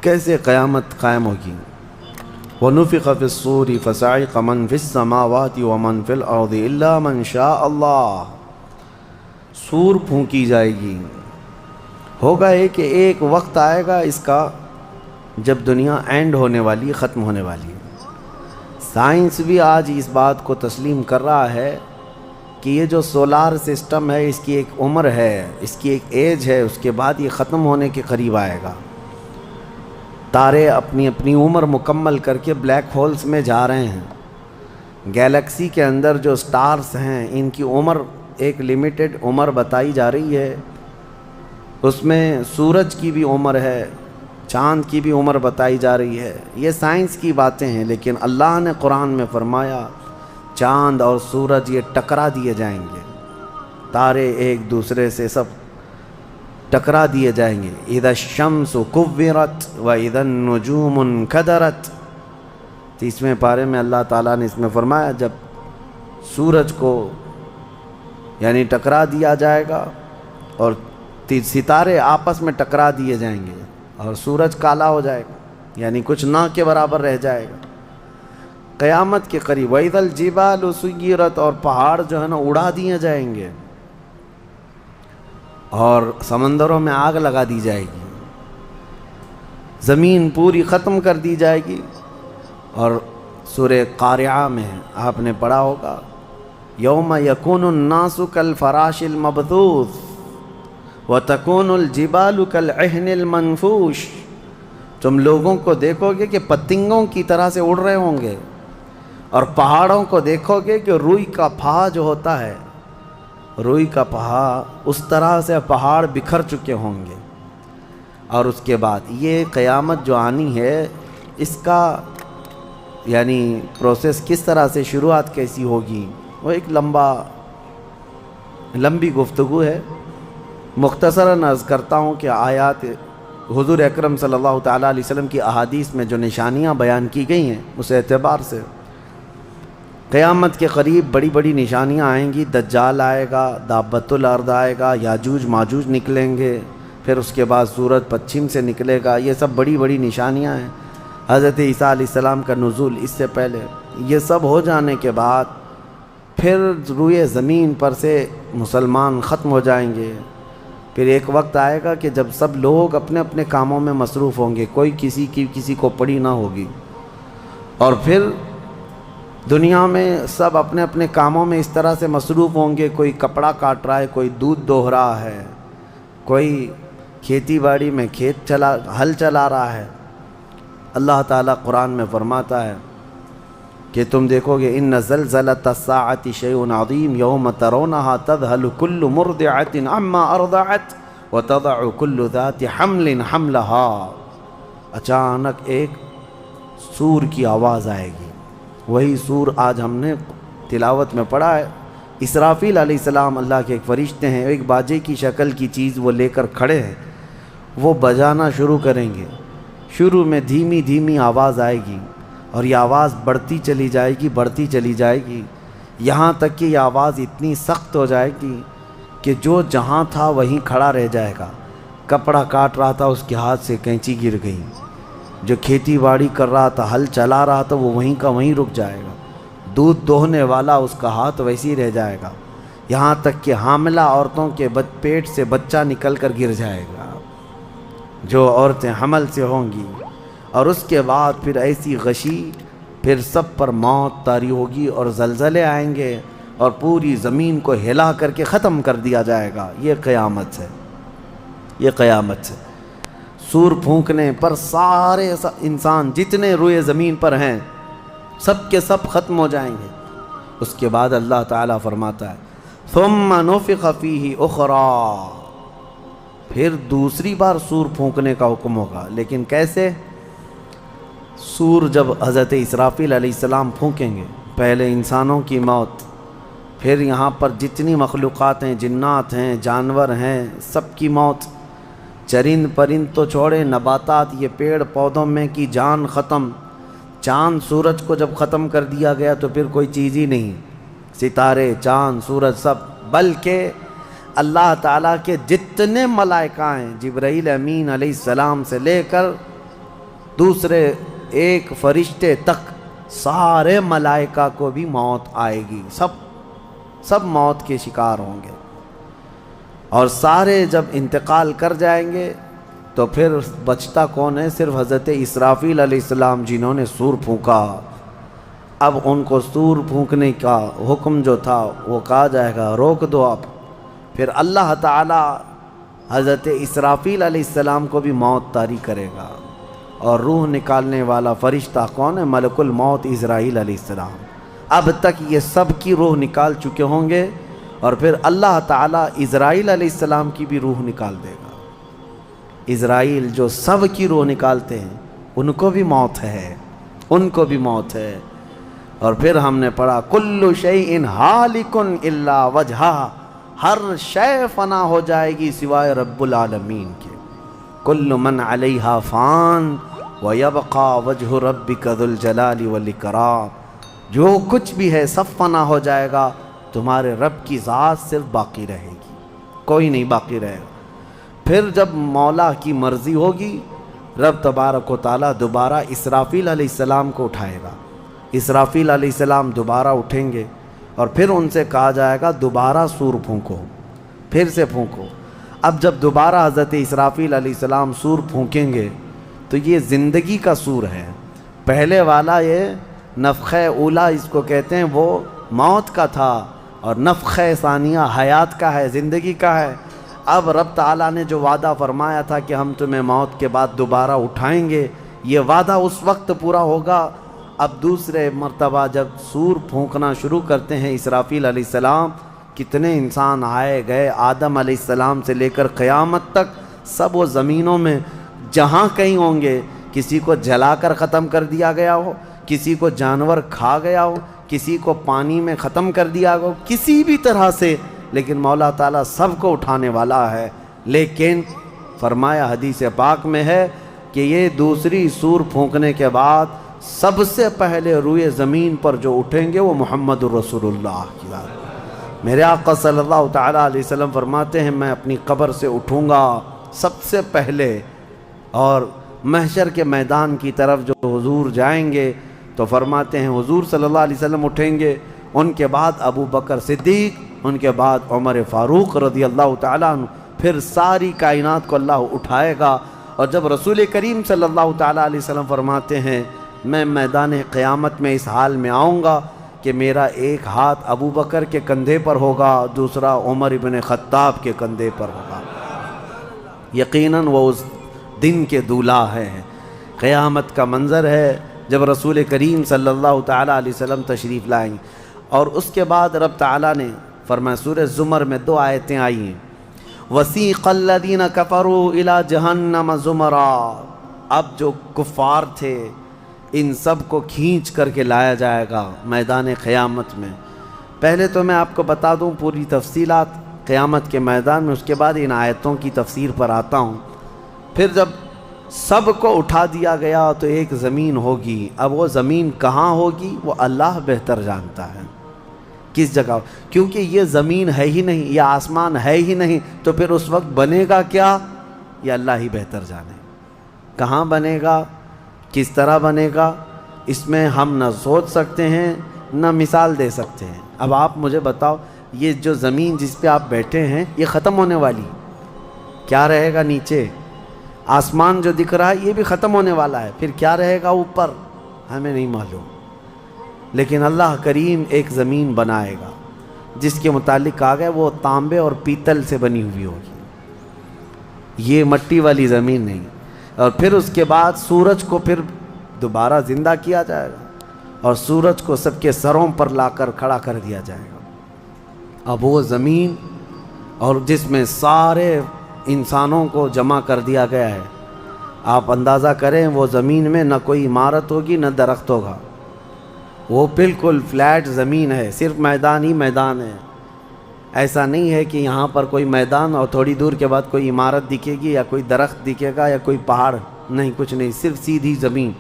کیسے قیامت قائم ہوگی؟ وَنُفِخَ فِي الصُّورِ فَصَعِقَ مَن فِي السَّمَاوَاتِ وَمَن فِي الْأَرْضِ إِلَّا مَن شَاءَ اللَّهُ، سور پھونکی جائے گی۔ ہوگا یہ کہ ایک وقت آئے گا اس کا جب دنیا اینڈ ہونے والی، ختم ہونے والی ہے۔ سائنس بھی آج اس بات کو تسلیم کر رہا ہے کہ یہ جو سولار سسٹم ہے اس کی ایک عمر ہے، اس کی ایک ایج ہے، اس کے بعد یہ ختم ہونے کے قریب آئے گا۔ تارے اپنی اپنی عمر مکمل کر کے بلیک ہولز میں جا رہے ہیں۔ گیلیکسی کے اندر جو سٹارز ہیں ان کی عمر ایک لیمیٹڈ عمر بتائی جا رہی ہے، اس میں سورج کی بھی عمر ہے، چاند کی بھی عمر بتائی جا رہی ہے۔ یہ سائنس کی باتیں ہیں، لیکن اللہ نے قرآن میں فرمایا چاند اور سورج یہ ٹکرا دیے جائیں گے، تارے ایک دوسرے سے سب ٹکرا دیے جائیں گے۔ اذا الشمس کورت واذا النجوم انکدرت، 30ویں پارے میں اللہ تعالیٰ نے اس میں فرمایا جب سورج کو یعنی ٹکرا دیا جائے گا اور ستارے آپس میں ٹکرا دیے جائیں گے اور سورج کالا ہو جائے گا، یعنی کچھ نہ کے برابر رہ جائے گا قیامت کے قریب۔ وَإِذَا الْجِبَالُ سُيِّرَتْ، اور پہاڑ جو ہے نا اڑا دیے جائیں گے اور سمندروں میں آگ لگا دی جائے گی، زمین پوری ختم کر دی جائے گی۔ اور سورہ قارعہ میں آپ نے پڑھا ہوگا یوم یکون الناس کالفراش المبثوث وتکون الجبال کالعہن المنفوش، تم لوگوں کو دیکھو گے کہ پتنگوں کی طرح سے اڑ رہے ہوں گے، اور پہاڑوں کو دیکھو گے کہ روئی کا پھا جو ہوتا ہے، روئی کا پہا اس طرح سے پہاڑ بکھر چکے ہوں گے۔ اور اس کے بعد یہ قیامت جو آنی ہے اس کا یعنی پروسیس کس طرح سے، شروعات کیسی ہوگی، وہ ایک لمبی گفتگو ہے۔ مختصراً عرض کرتا ہوں کہ آیات حضور اکرم صلی اللہ تعالیٰ علیہ وسلم کی احادیث میں جو نشانیاں بیان کی گئی ہیں اس اعتبار سے قیامت کے قریب بڑی بڑی نشانیاں آئیں گی۔ دجال آئے گا، دابۃ الارض آئے گا، یاجوج ماجوج نکلیں گے، پھر اس کے بعد سورج پچھم سے نکلے گا۔ یہ سب بڑی بڑی نشانیاں ہیں۔ حضرت عیسیٰ علیہ السلام کا نزول اس سے پہلے، یہ سب ہو جانے کے بعد پھر روئے زمین پر سے مسلمان ختم ہو جائیں گے۔ پھر ایک وقت آئے گا کہ جب سب لوگ اپنے اپنے کاموں میں مصروف ہوں گے، کوئی کسی کو پڑی نہ ہوگی، اور پھر دنیا میں سب اپنے اپنے کاموں میں اس طرح سے مصروف ہوں گے، کوئی کپڑا کاٹ رہا ہے، کوئی دودھ دوہ رہا ہے، کوئی کھیتی باڑی میں ہل چلا رہا ہے۔ اللہ تعالیٰ قرآن میں فرماتا ہے کہ تم دیکھو گے ان زلزلۃ الساعۃ شیء عظیم یوم ترونها تذہل کل مرضعۃ عما ارضعت وتضع کل ذات حمل حملها، اچانک ایک سور کی آواز آئے گی۔ وہی سور آج ہم نے تلاوت میں پڑھا ہے۔ اسرافیل علیہ السلام اللہ کے ایک فرشتے ہیں، ایک باجے کی شکل کی چیز وہ لے کر کھڑے ہیں، وہ بجانا شروع کریں گے۔ شروع میں دھیمی دھیمی آواز آئے گی اور یہ آواز بڑھتی چلی جائے گی، یہاں تک کہ یہ آواز اتنی سخت ہو جائے گی کہ جو جہاں تھا وہیں کھڑا رہ جائے گا۔ کپڑا کاٹ رہا تھا اس کے ہاتھ سے کینچی گر گئی، جو کھیتی باڑی کر رہا تھا، ہل چلا رہا تھا، وہ وہیں کا وہیں رک جائے گا۔ دودھ دوہنے والا اس کا ہاتھ ویسے ہی رہ جائے گا، یہاں تک کہ حاملہ عورتوں کے پیٹ سے بچہ نکل کر گر جائے گا، جو عورتیں حمل سے ہوں گی۔ اور اس کے بعد پھر ایسی غشی، پھر سب پر موت طاری ہوگی اور زلزلے آئیں گے اور پوری زمین کو ہلا کر کے ختم کر دیا جائے گا۔ یہ قیامت ہے۔ سور پھونکنے پر سارے انسان جتنے روئے زمین پر ہیں سب کے سب ختم ہو جائیں گے۔ اس کے بعد اللہ تعالیٰ فرماتا ہے ثم نفخ فیہ اخری، پھر دوسری بار سور پھونکنے کا حکم ہوگا۔ لیکن کیسے؟ سور جب حضرت اسرافیل علیہ السلام پھونکیں گے، پہلے انسانوں کی موت، پھر یہاں پر جتنی مخلوقات ہیں، جنات ہیں، جانور ہیں، سب کی موت، چرند پرند تو چھوڑے، نباتات، یہ پیڑ پودوں میں کی جان ختم۔ چاند سورج کو جب ختم کر دیا گیا تو پھر کوئی چیز ہی نہیں، ستارے، چاند، سورج سب، بلکہ اللہ تعالیٰ کے جتنے ملائکہ ہیں، جبرائیل امین علیہ السلام سے لے کر دوسرے ایک فرشتے تک، سارے ملائکہ کو بھی موت آئے گی، سب موت کے شکار ہوں گے، اور سارے جب انتقال کر جائیں گے تو پھر بچتا کون ہے؟ صرف حضرت اسرافیل علیہ السلام، جنہوں نے سور پھونکا۔ اب ان کو سور پھونکنے کا حکم جو تھا وہ کہا جائے گا روک دو اب۔ پھر اللہ تعالی حضرت اسرافیل علیہ السلام کو بھی موت طاری کرے گا، اور روح نکالنے والا فرشتہ کون ہے؟ ملک الموت عزرائیل علیہ السلام۔ اب تک یہ سب کی روح نکال چکے ہوں گے، اور پھر اللہ تعالیٰ عزرائیل علیہ السلام کی بھی روح نکال دے گا۔ عزرائیل جو سب کی روح نکالتے ہیں، ان کو بھی موت ہے، ان کو بھی موت ہے۔ اور پھر ہم نے پڑھا کل شیء ہالک الا وجہہ، ہر شے فنا ہو جائے گی سوائے رب العالمین کے۔ کل من علیہا فان ویبقى وجہ ربک ذو الجلال والاکرام، جو کچھ بھی ہے سب فنا ہو جائے گا، تمہارے رب کی ذات صرف باقی رہے گی، کوئی نہیں باقی رہے گا۔ پھر جب مولا کی مرضی ہوگی، رب تبارک و تعالیٰ دوبارہ اسرافیل علیہ السلام کو اٹھائے گا۔ اسرافیل علیہ السلام دوبارہ اٹھیں گے، اور پھر ان سے کہا جائے گا دوبارہ سور پھونکو، پھر سے پھونکو۔ اب جب دوبارہ حضرت اسرافیل علیہ السلام سور پھونکیں گے تو یہ زندگی کا سور ہے۔ پہلے والا یہ نفخہ اولا اس کو کہتے ہیں، وہ موت کا تھا، اور نفخہ ثانیہ حیات کا ہے، زندگی کا ہے۔ اب رب تعالیٰ نے جو وعدہ فرمایا تھا کہ ہم تمہیں موت کے بعد دوبارہ اٹھائیں گے، یہ وعدہ اس وقت پورا ہوگا۔ اب دوسرے مرتبہ جب سور پھونکنا شروع کرتے ہیں اسرافیل علیہ السلام، کتنے انسان آئے گئے، آدم علیہ السلام سے لے کر قیامت تک، سب وہ زمینوں میں جہاں کہیں ہوں گے، کسی کو جلا کر ختم کر دیا گیا ہو، کسی کو جانور کھا گیا ہو، کسی کو پانی میں ختم کر دیا ہو، کسی بھی طرح سے، لیکن مولا تعالیٰ سب کو اٹھانے والا ہے۔ لیکن فرمایا حدیث پاک میں ہے کہ یہ دوسری سور پھونکنے کے بعد سب سے پہلے روئے زمین پر جو اٹھیں گے وہ محمد الرسول اللہ کی ذات۔ میرے آقا صلی اللہ تعالیٰ علیہ وسلم فرماتے ہیں میں اپنی قبر سے اٹھوں گا سب سے پہلے، اور محشر کے میدان کی طرف جو حضور جائیں گے تو فرماتے ہیں حضور صلی اللہ علیہ وسلم اٹھیں گے، ان کے بعد ابو بکر صدیق، ان کے بعد عمر فاروق رضی اللہ تعالیٰ عنہ، پھر ساری کائنات کو اللہ اٹھائے گا۔ اور جب رسول کریم صلی اللہ تعالیٰ علیہ وسلم فرماتے ہیں میں میدان قیامت میں اس حال میں آؤں گا کہ میرا ایک ہاتھ ابو بکر کے کندھے پر ہوگا، دوسرا عمر ابن خطاب کے کندھے پر ہوگا۔ یقیناً وہ اس دن کے دولہا ہیں۔ قیامت کا منظر ہے جب رسول کریم صلی اللہ تعالیٰ علیہ وسلم تشریف لائیں گے۔ اور اس کے بعد رب تعالیٰ نے فرمایا، سورہ زمر میں 2 آیتیں آئی ہیں، وَسِيقَ الَّذِينَ كَفَرُوا إِلَى جَهَنَّمَ زُمَرًا، اب جو کفار تھے ان سب کو کھینچ کر کے لایا جائے گا میدان قیامت میں۔ پہلے تو میں آپ کو بتا دوں پوری تفصیلات قیامت کے میدان میں، اس کے بعد ان آیتوں کی تفسیر پر آتا ہوں۔ پھر جب سب کو اٹھا دیا گیا تو ایک زمین ہوگی، اب وہ زمین کہاں ہوگی وہ اللہ بہتر جانتا ہے کس جگہ، کیونکہ یہ زمین ہے ہی نہیں، یہ آسمان ہے ہی نہیں، تو پھر اس وقت بنے گا کیا یہ اللہ ہی بہتر جانے۔ کہاں بنے گا، کس طرح بنے گا، اس میں ہم نہ سوچ سکتے ہیں نہ مثال دے سکتے ہیں۔ اب آپ مجھے بتاؤ، یہ جو زمین جس پہ آپ بیٹھے ہیں یہ ختم ہونے والی، کیا رہے گا نیچے؟ آسمان جو دکھ رہا ہے یہ بھی ختم ہونے والا ہے، پھر کیا رہے گا اوپر ہمیں نہیں معلوم۔ لیکن اللہ کریم ایک زمین بنائے گا جس کے متعلق کہا گیا وہ تانبے اور پیتل سے بنی ہوئی ہوگی، یہ مٹی والی زمین نہیں۔ اور پھر اس کے بعد سورج کو پھر دوبارہ زندہ کیا جائے گا، اور سورج کو سب کے سروں پر لا کر کھڑا کر دیا جائے گا۔ اب وہ زمین اور جس میں سارے انسانوں کو جمع کر دیا گیا ہے، آپ اندازہ کریں وہ زمین میں نہ کوئی عمارت ہوگی نہ درخت ہوگا، وہ بالکل فلیٹ زمین ہے، صرف میدان ہی میدان ہے۔ ایسا نہیں ہے کہ یہاں پر کوئی میدان اور تھوڑی دور کے بعد کوئی عمارت دکھے گی یا کوئی درخت دکھے گا یا کوئی پہاڑ، نہیں، کچھ نہیں، صرف سیدھی زمین۔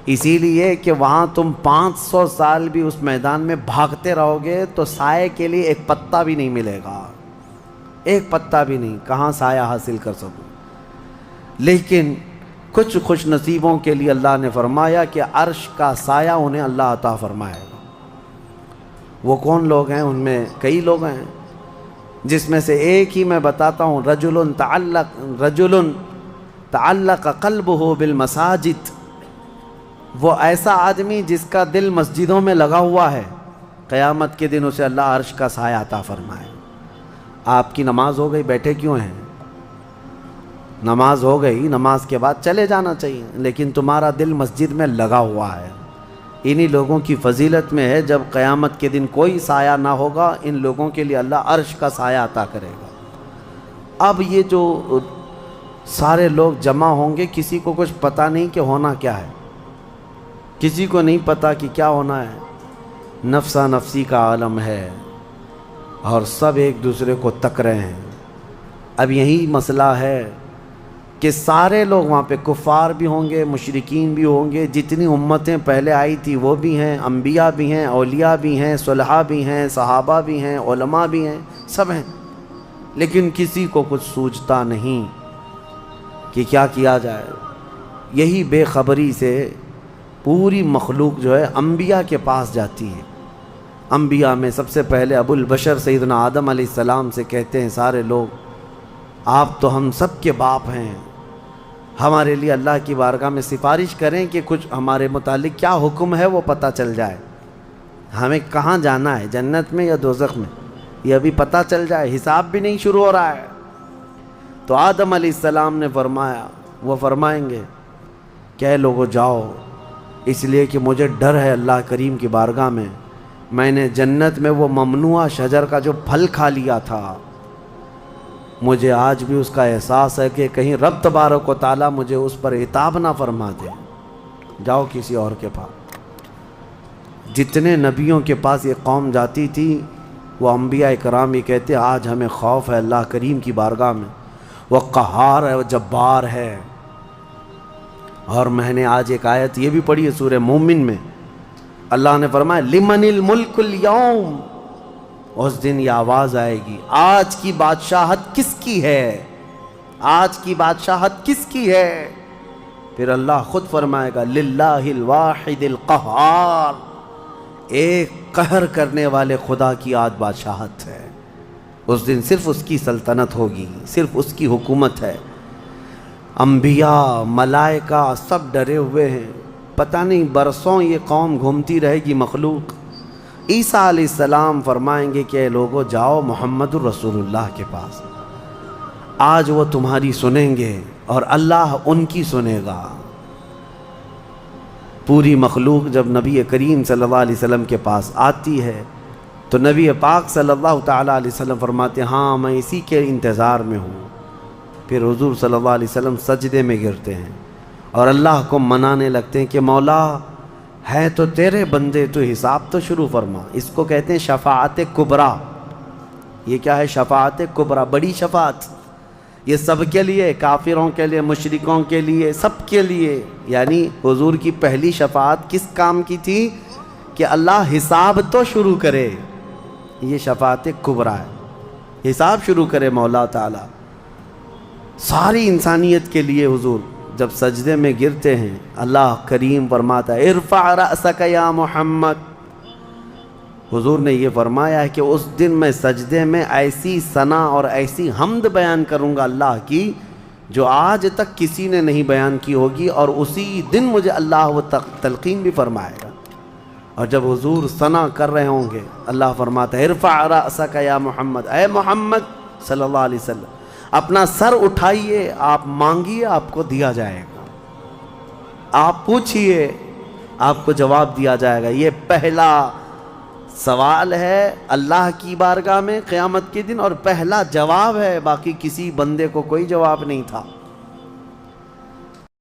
اسی لیے کہ وہاں تم 500 سال بھی اس میدان میں بھاگتے رہو گے تو سائے کے لیے ایک پتا بھی نہیں ملے گا، ایک پتا بھی نہیں، کہاں سایہ حاصل کر سکو۔ لیکن کچھ خوش نصیبوں کے لیے اللہ نے فرمایا کہ عرش کا سایہ انہیں اللہ عطا فرمائے گا۔ وہ کون لوگ ہیں؟ ان میں کئی لوگ ہیں، جس میں سے ایک ہی میں بتاتا ہوں، رجل تعلق قلبہ بالمساجد، وہ ایسا آدمی جس کا دل مسجدوں میں لگا ہوا ہے، قیامت کے دن اسے اللہ عرش کا سایہ عطا فرمائے۔ آپ کی نماز ہو گئی، بیٹھے کیوں ہیں؟ نماز ہو گئی، نماز کے بعد چلے جانا چاہیے، لیکن تمہارا دل مسجد میں لگا ہوا ہے۔ انہی لوگوں کی فضیلت میں ہے جب قیامت کے دن کوئی سایہ نہ ہوگا، ان لوگوں کے لیے اللہ عرش کا سایہ عطا کرے گا۔ اب یہ جو سارے لوگ جمع ہوں گے، کسی کو کچھ پتہ نہیں کہ ہونا کیا ہے، کسی کو نہیں پتہ کہ کیا ہونا ہے، نفسا نفسی کا عالم ہے اور سب ایک دوسرے کو تک رہے ہیں۔ اب یہی مسئلہ ہے کہ سارے لوگ وہاں پہ کفار بھی ہوں گے، مشرکین بھی ہوں گے، جتنی امتیں پہلے آئی تھی وہ بھی ہیں، انبیاء بھی ہیں، اولیاء بھی ہیں، صلحاء بھی ہیں، صحابہ بھی ہیں، علماء بھی ہیں، سب ہیں، لیکن کسی کو کچھ سوچتا نہیں کہ کیا کیا جائے۔ یہی بے خبری سے پوری مخلوق جو ہے انبیاء کے پاس جاتی ہے۔ انبیاء میں سب سے پہلے ابو البشر سیدنا آدم علیہ السلام سے کہتے ہیں سارے لوگ، آپ تو ہم سب کے باپ ہیں، ہمارے لیے اللہ کی بارگاہ میں سفارش کریں کہ کچھ ہمارے متعلق کیا حکم ہے وہ پتہ چل جائے، ہمیں کہاں جانا ہے، جنت میں یا دوزخ میں، یہ ابھی پتہ چل جائے، حساب بھی نہیں شروع ہو رہا ہے۔ تو آدم علیہ السلام نے فرمایا، وہ فرمائیں گے کہ اے لوگو جاؤ، اس لیے کہ مجھے ڈر ہے اللہ کریم کی بارگاہ میں نے جنت میں وہ ممنوع شجر کا جو پھل کھا لیا تھا، مجھے آج بھی اس کا احساس ہے کہ کہیں رب تبارک و تعالیٰ مجھے اس پر عتاب نہ فرما دے، جاؤ کسی اور کے پاس۔ جتنے نبیوں کے پاس یہ قوم جاتی تھی، وہ انبیاء کرام یہ کہتے آج ہمیں خوف ہے اللہ کریم کی بارگاہ میں، وہ قہار ہے، وہ جبار ہے۔ اور میں نے آج ایک آیت یہ بھی پڑھی ہے سورہ مومن میں، اللہ نے فرمایا لمن الملک اليوم، اس دن یہ آواز آئے گی، آج کی بادشاہت کس کی ہے، آج کی بادشاہت کس کی ہے؟ پھر اللہ خود فرمائے گا للہ الواحد القہار، ایک قہر کرنے والے خدا کی آج بادشاہت ہے۔ اس دن صرف اس کی سلطنت ہوگی، صرف اس کی حکومت ہے۔ انبیاء، ملائکہ سب ڈرے ہوئے ہیں، پتہ نہیں برسوں یہ قوم گھومتی رہے گی مخلوق۔ عیسیٰ علیہ السلام فرمائیں گے کہ اے لوگو جاؤ محمد الرسول اللہ کے پاس، آج وہ تمہاری سنیں گے اور اللہ ان کی سنے گا۔ پوری مخلوق جب نبی کریم صلی اللہ علیہ وسلم کے پاس آتی ہے تو نبی پاک صلی اللہ تعالیٰ علیہ وسلم فرماتے ہیں ہاں میں اسی کے انتظار میں ہوں۔ پھر حضور صلی اللہ علیہ وسلم سجدے میں گرتے ہیں اور اللہ کو منانے لگتے ہیں کہ مولا ہے تو تیرے بندے، تو حساب تو شروع فرما۔ اس کو کہتے ہیں شفاعت کبریٰ۔ یہ کیا ہے؟ شفاعت کبریٰ، بڑی شفاعت۔ یہ سب کے لیے، کافروں کے لیے، مشرکوں کے لیے، سب کے لیے۔ یعنی حضور کی پہلی شفاعت کس کام کی تھی؟ کہ اللہ حساب تو شروع کرے، یہ شفاعت کبریٰ ہے، حساب شروع کرے مولا تعالیٰ۔ ساری انسانیت کے لیے حضور جب سجدے میں گرتے ہیں، اللہ کریم فرماتا ہے ارفع رأسک یا محمد۔ حضور نے یہ فرمایا ہے کہ اس دن میں سجدے میں ایسی ثنا اور ایسی حمد بیان کروں گا اللہ کی جو آج تک کسی نے نہیں بیان کی ہوگی، اور اسی دن مجھے اللہ وہ تلقین بھی فرمائے گا۔ اور جب حضور ثنا کر رہے ہوں گے، اللہ فرماتا ہے ارفع رأسک یا محمد، اے محمد صلی اللہ علیہ وسلم اپنا سر اٹھائیے، آپ مانگیے آپ کو دیا جائے گا، آپ پوچھئے آپ کو جواب دیا جائے گا۔ یہ پہلا سوال ہے اللہ کی بارگاہ میں قیامت کے دن، اور پہلا جواب ہے، باقی کسی بندے کو کوئی جواب نہیں تھا۔